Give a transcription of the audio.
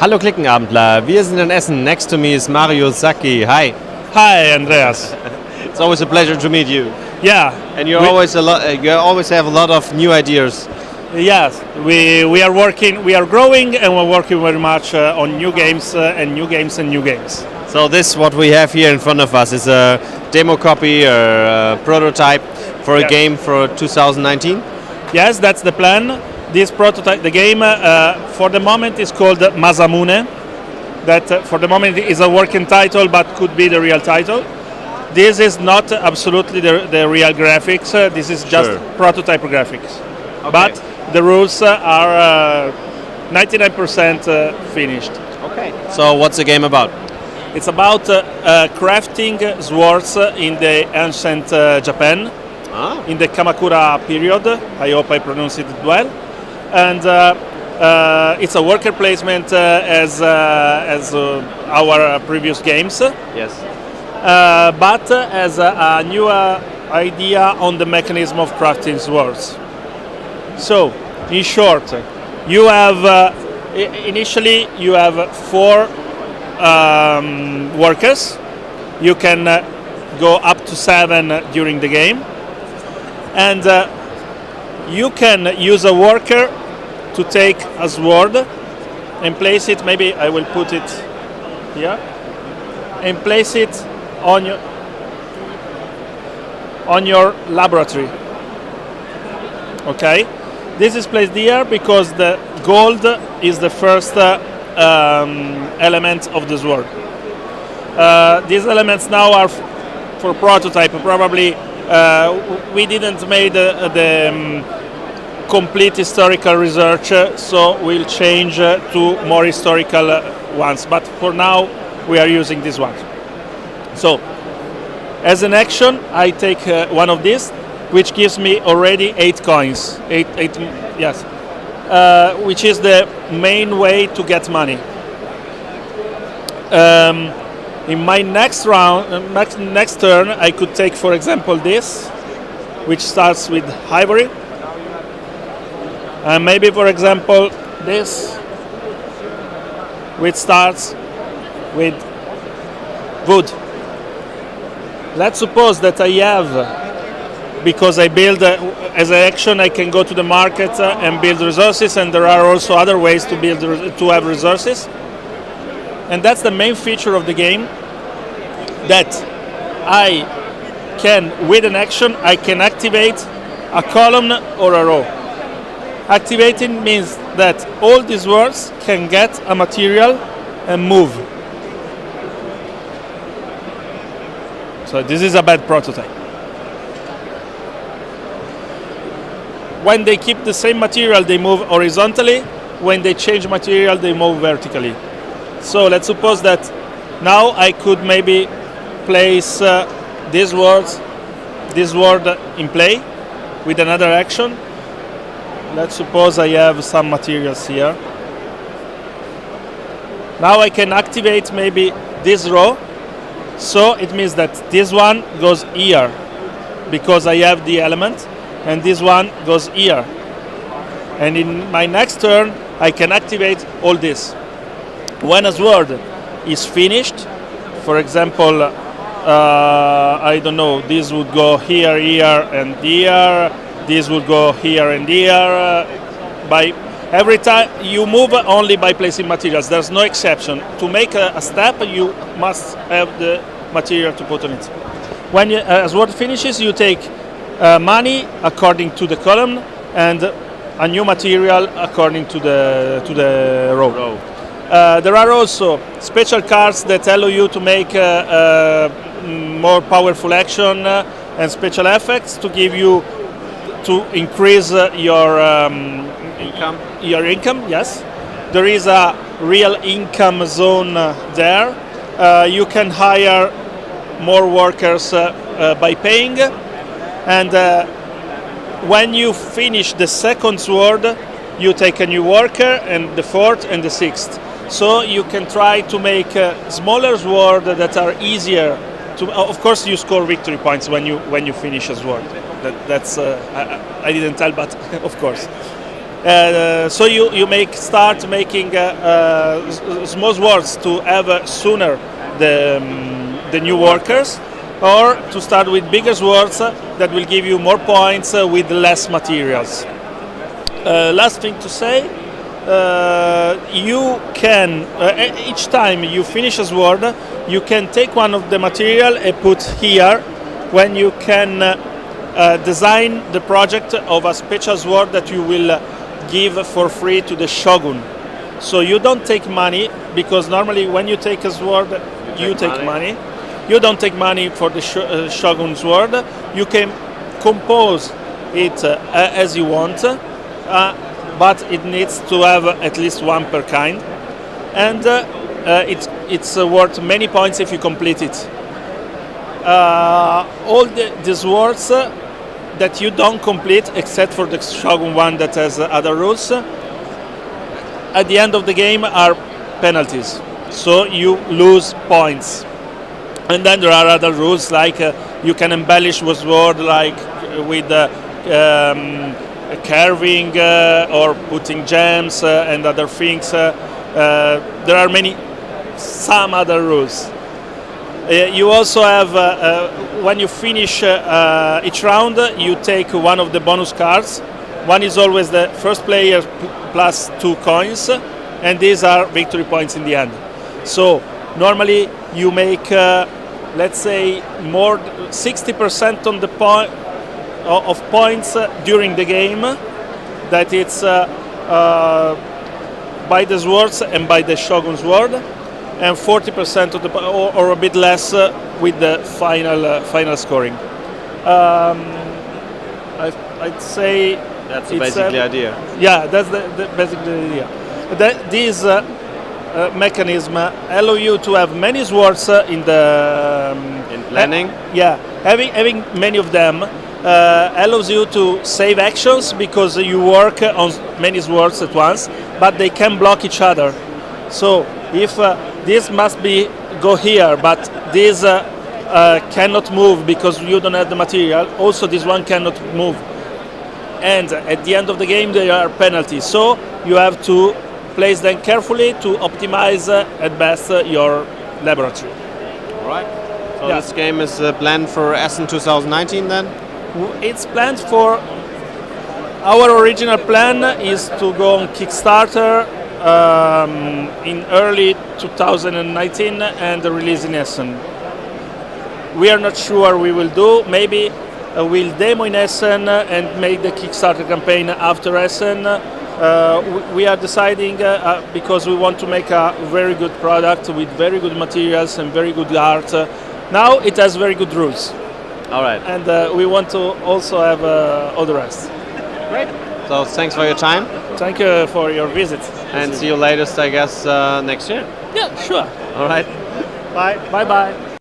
Hallo Klickenabendler, wir sind in Essen. Next to me is Mario Sacchi. Hi. Hi, Andreas. It's always a pleasure to meet you. Yeah, And you always have a lot of new ideas. yes, we are working, we are growing, and we're working very much on new games and new games and new games. So this, what we have here in front of us, is a demo copy or a prototype for a Yes. game for 2019. Yes, that's the plan. This prototype, the game, for the moment is called Masamune. That for the moment is a working title, but could be the real title. This is not absolutely the real graphics. This is just Sure. prototype graphics. But the rules are 99% finished. Okay. So what's the game about? It's about crafting swords in the ancient Japan, in the Kamakura period. I hope I pronounced it well. And it's a worker placement as our previous games, Yes. but as a new idea on the mechanism of crafting swords. So, in short, you have initially you have four workers. You can go up to 7 during the game, and you can use a worker to take a sword and place it. Maybe I will put it here and place it on your laboratory. Okay, this is placed here because the gold is the first element of the sword. These elements now are for prototype. Probably we didn't make the complete historical research, so we'll change to more historical ones. But for now, we are using this one. So, as an action, I take one of these, which gives me already 8 coins. Yes, which is the main way to get money. In my next round, next turn, I could take, for example, this, which starts with ivory. And maybe, for example, this, which starts with wood. Let's suppose that I have, because I build, as an action, I can go to the market and build resources, and there are also other ways to build to have resources. And that's the main feature of the game, that I can, with an action, I can activate a column or a row. Activating means that all these words can get a material and move. So this is a bad prototype. When they keep the same material, they move horizontally. When they change material, they move vertically. So let's suppose that now I could maybe place this word in play with another action. Let's suppose I have some materials here. Now I can activate maybe this row. So it means that this one goes here because I have the element, and this one goes here. And in my next turn, I can activate all this. When a sword is finished, for example, I don't know, this would go here, here, and here. This would go here and here. By every time you move only by placing materials. There's no exception. To make a step, you must have the material to put on it. When a sword finishes, you take money according to the column and a new material according to the row. There are also special cards that allow you to make more powerful action and special effects to give you to increase your Income. Your income. Yes, there is a real income zone there. You can hire more workers by paying, and when you finish the second sword, you take a new worker, and the fourth and the sixth. So you can try to make smaller swords that are easier to. Of course, you score victory points when you finish a sword. That's I didn't tell, but of course. So you start making small swords to have sooner the new workers, or to start with bigger swords that will give you more points with less materials. Last thing to say, you can each time you finish a sword, you can take one of the material and put here, when you can design the project of a special sword that you will give for free to the shogun. So you don't take money, because normally when you take a sword, you take money. You don't take money for the shogun sword. You can compose it as you want, but it needs to have at least one per kind, and it's worth many points if you complete it. All the swords that you don't complete, except for the shogun one that has other rules, at the end of the game are penalties, so you lose points. And then there are other rules, like you can embellish with sword, like with carving or putting gems and other things. There are some other rules. You also have, when you finish each round, you take one of the bonus cards. One is always the first player plus 2 coins, and these are victory points in the end. So normally you make, let's say, more 60% on the of points during the game. That it's by the swords and by the shogun sword, and 40% of the or a bit less with the final scoring. I'd say that's basically the idea. Yeah, that's the basically the idea. This mechanism allow you to have many swords in planning. Yeah, having many of them allows you to save actions, because you work on many swords at once, but they can block each other. So if this must go here, but this cannot move because you don't have the material, also this one cannot move. And at the end of the game there are penalties, so you have to place them carefully to optimize at best your laboratory. All right. So this game is planned for Essen 2019 then? It's planned for, our original plan is to go on Kickstarter in early 2019 and release in Essen. We are not sure we will do. Maybe we'll demo in Essen and make the Kickstarter campaign after Essen. We are deciding because we want to make a very good product with very good materials and very good art. Now it has very good rules. All right. And we want to also have all the rest. Great. So thanks for your time. Thank you for your visit. And see you latest, I guess, next year. Yeah, sure. All right. Bye. Bye-bye.